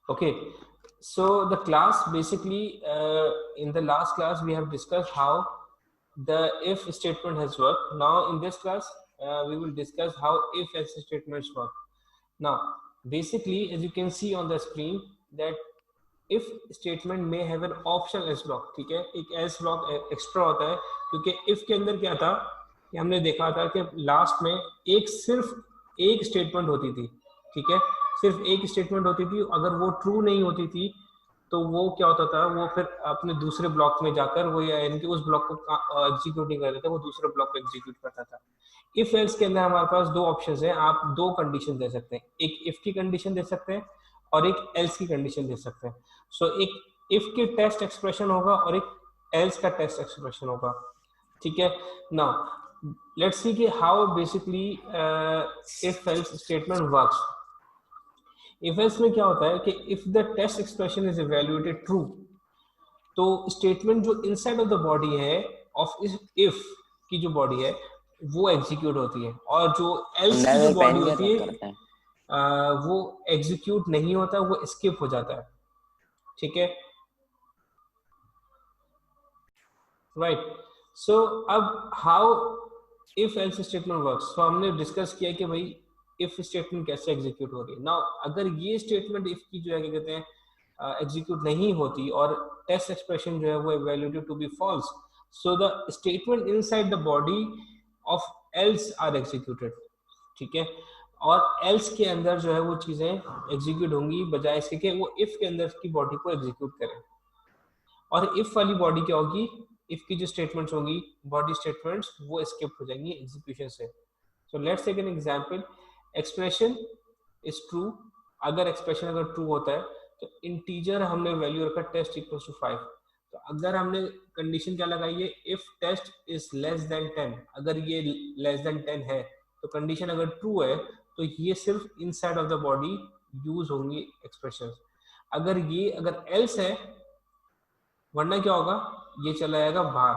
Okay, so the class basically, in the last class we have discussed how the if statement has worked. Now in this class we will discuss how if else statements work. Now basically, as you can see on the screen, that if statement may have an optional else block. ठीक है, एक else block extra होता है, क्योंकि if के अंदर क्या था कि हमने देखा था कि लास्ट में एक सिर्फ एक स्टेटमेंट होती थी। ठीक है, सिर्फ एक स्टेटमेंट होती थी, अगर वो ट्रू नहीं होती थी तो वो क्या होता था, वो फिर अपने दूसरे ब्लॉक में जाकर वो यानी कि उस ब्लॉक को एग्जीक्यूट नहीं करता था, वो दूसरे ब्लॉक को एग्जीक्यूट करता था। इफ एल्स के अंदर हमारे पास दो ऑप्शंस हैं, आप दो कंडीशन दे सकते हैं, एक इफ की कंडीशन दे सकते हैं और एक एल्स की कंडीशन दे सकते हैं। सो एक इफ की टेस्ट एक्सप्रेशन होगा और एक एल्स का टेस्ट एक्सप्रेशन होगा। ठीक है, नाउ लेट्स सी कि how basically if else statement works. If else में क्या होता है कि if the test expression is evaluated true, तो स्टेटमेंट जो इनसाइड ऑफ द बॉडी है ऑफ इफ की जो बॉडी है वो एग्जीक्यूट होती है, और जो एल्स की जो बॉडी होती है वो एग्जीक्यूट नहीं होता, वो स्किप हो जाता है। ठीक है, राइट। सो अब how if else statement works, तो हमने डिस्कस किया कि भाई इफ स्टेटमेंट कैसे एग्जीक्यूट हो रही है। नाउ अगर ये स्टेटमेंट इफ की जो है क्या कहते हैं एग्जीक्यूट नहीं होती और टेस्ट एक्सप्रेशन जो है वो evaluated to be false, so the statement inside the body of else are executed. ठीक है, और एल्स के अंदर जो है वो चीजें एग्जीक्यूट होंगी बजाय इसके कि वो इफ के अंदर की बॉडी को एग्जीक्यूट करें। और इफ वाली बॉडी क्या होगी, इफ की जो स्टेटमेंट्स होंगी बॉडी स्टेटमेंट्स, वो स्किप हो जाएंगी एग्जीक्यूशन से। So let's take an example, expression is true. अगर एक्सप्रेशन अगर ट्रू होता है तो इंटीजर हमने वैल्यू रखा टेस्ट इक्वल्स टू 5। तो अगर हमने कंडीशन क्या लगाई है, if test is less than 10, अगर ये लेस देन 10 है तो कंडीशन अगर ट्रू है तो ये सिर्फ inside of the body use होंगी एक्सप्रेशन। अगर एल्स है, वरना क्या होगा, ये चला जाएगा बाहर।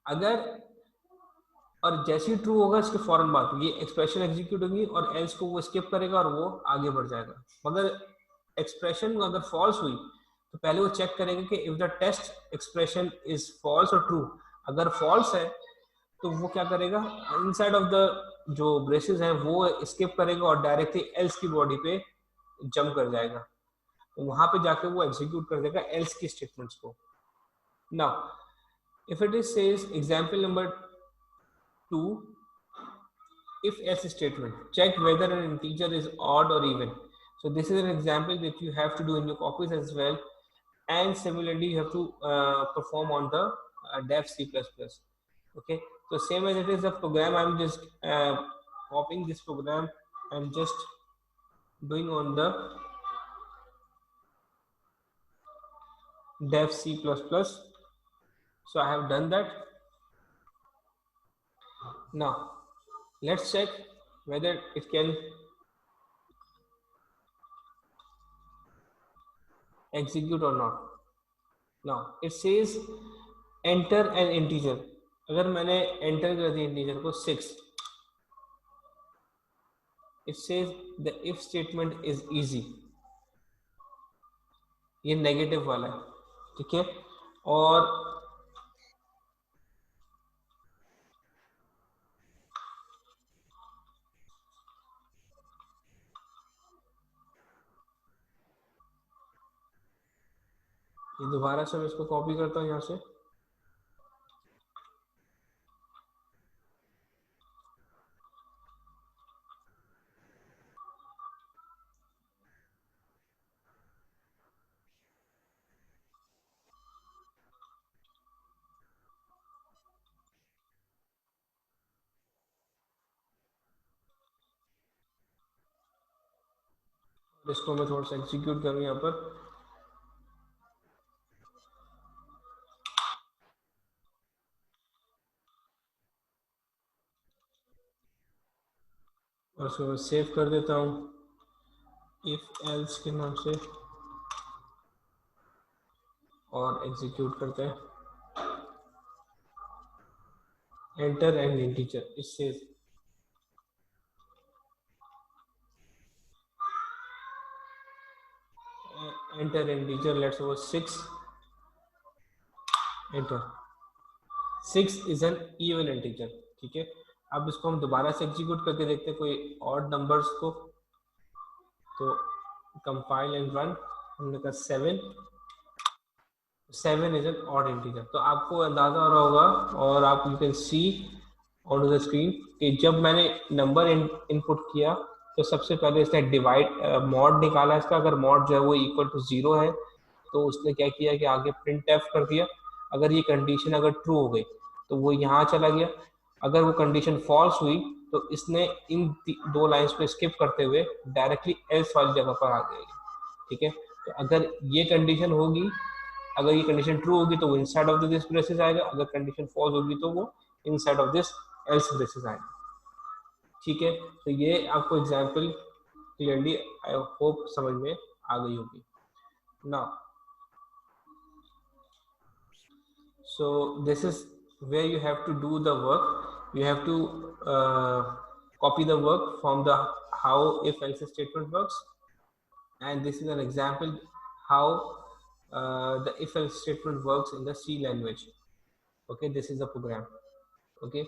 अगर और जैसे ही ट्रू होगा इसके फौरन बाद ये एक्सप्रेशन एग्जीक्यूट होगी और एल्स को वो स्किप करेगा और वो आगे बढ़ जाएगा। मगर एक्सप्रेशन अगर फॉल्स हुई तो पहले वो चेक करेगा कि if the test expression is false और ट्रू। अगर फॉल्स है तो वो क्या करेगा, इनसाइड ऑफ द जो ब्रेसेस है वो स्किप करेगा और डायरेक्टली एल्स की बॉडी पे जंप कर जाएगा, तो वहां पे जाके वो एग्जीक्यूट कर देगा एल्स की स्टेटमेंट्स को। Now if it is says example number 2, if else statement, check whether an integer is odd or even. So this is an example that you have to do in your copies as well, and similarly you have to perform on the dev C++. Okay, so same as it is a program, I'm just copying this program and just doing on the dev C++. So I have done that. Now let's check whether it can execute or not. Now it says enter an integer. अगर मैंने enter कर दिया integer को 6, it says the if statement is easy, ये negative वाला है। ठीक है, और ये दोबारा से मैं इसको कॉपी करता हूँ यहाँ से। इसको मैं थोड़ा सा एग्जीक्यूट करूँ यहाँ पर। और इसको मैं सेव कर देता हूँ इफ एल्स के नाम से और एग्जीक्यूट करते हैं। एंटर एंड इंटीजर, इससे enter integer, let's suppose 6, enter. 6 is an even integer, ठीक है. अब इसको हम दोबारा से एग्जीक्यूट करके देखते हैं कोई ऑड नंबर्स को. तो कंपाइल एंड रन. हमने कहा 7 इज एन ऑड इंटीजर. तो आपको अंदाजा हो रहा होगा और आप you can see on the screen कि जब मैंने नंबर इनपुट किया तो सबसे पहले इसने डिवाइड मॉड निकाला इसका. अगर मॉड जो है वो इक्वल टू 0 है तो उसने क्या किया कि आगे प्रिंट एफ कर दिया. अगर ये कंडीशन अगर ट्रू हो गई तो वो यहाँ चला गया. अगर वो कंडीशन फॉल्स हुई तो इसने इन दो लाइंस को स्किप करते हुए डायरेक्टली एल्स वाली जगह पर आ गया. ठीक है. तो अगर ये कंडीशन होगी, अगर ये कंडीशन ट्रू होगी तो वो इनसाइड ऑफ दिस ब्रेसेस आएगा. अगर कंडीशन फॉल्स होगी तो वो inside of this else braces आएगा. ठीक है. तो ये आपको एग्जांपल क्लियरली आई होप समझ में आ गई होगी. Now so this is where you have to do the work. You have to copy the work from the how if else statement works, and this is an example how the if else statement works in the C language. Okay, this is the program. Okay,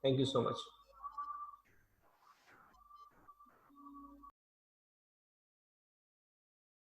thank you so much.